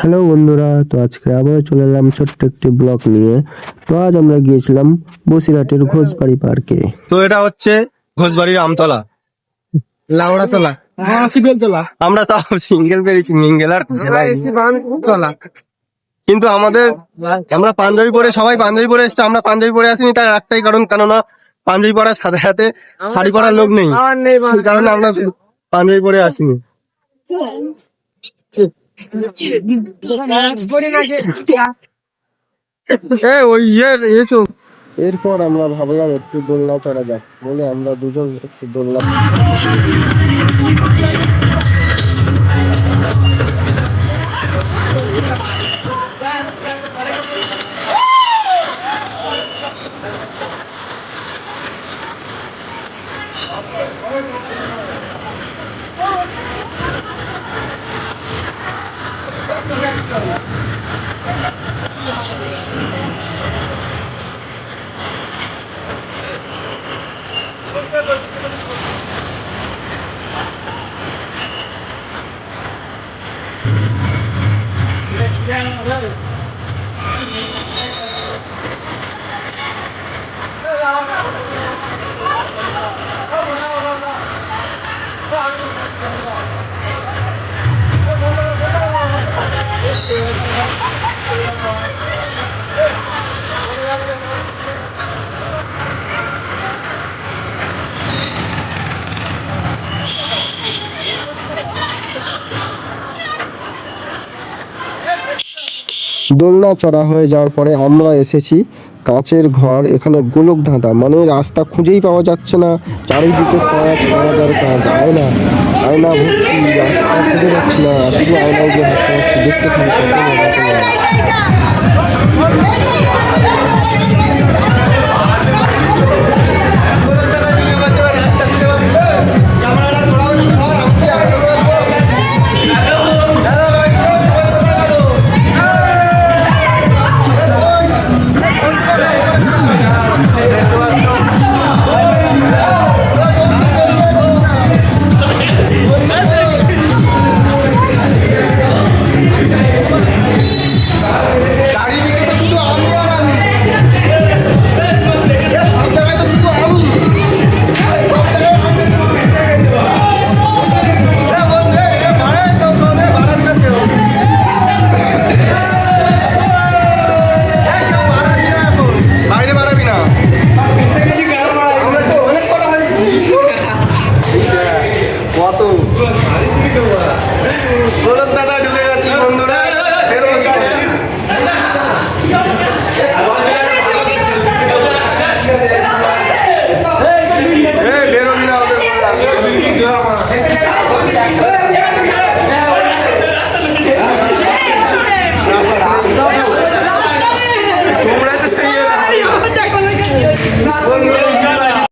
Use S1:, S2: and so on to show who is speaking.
S1: Hello বন্ধুরা, তো আজকে আবার চলে এলাম ছোট্ট একটি ব্লগ নিয়ে। তো আজ আমরা গিয়েছিলাম বসিরহাটের ঘোষবাড়ি পার্কে।
S2: তো এটা হচ্ছে ঘোষবাড়ির আমতলা,
S3: লাউড়াতলা, শিবেলতলা,
S2: আমরা সব সিঙ্গেল পেরেছি, মিঙ্গেল আর
S3: তলা।
S2: কিন্তু আমরা পাঞ্জাবি পরে, সবাই পাঞ্জাবি পরে এসছে, আমরা পাঞ্জাবি পরে আসিনি। তার একটাই কারণ, কেননা পাঞ্জাবি পরার সাথে সাথে শাড়ি পরার লোক নেই, সেই কারণে আমরা পাঞ্জাবি পরে আসিনি।
S1: এরপর আমরা ভাবলাম একটু দোলনা চড়া যাক বলে আমরা দুজন একটু দোলনা। দোলনা চড়া হয়ে যাওয়ার পরে আমরা এসেছি কাঁচের ঘর। এখানে গোলক ধাঁধা, মানে রাস্তা খুঁজেই পাওয়া যাচ্ছে না, চারিদিকে কাঁচ, কাঁচ আর কাঁচ, আয়না আয়না ভর্তি, রাস্তা খুঁজে পাচ্ছি না, শুধু আয়নায় যে হাঁটতে পারছি। দেখতে থাকি কত মজা লাগে।
S2: গোলক দাদা ঢুকে গেছি বন্ধুরা। বেরোবি না।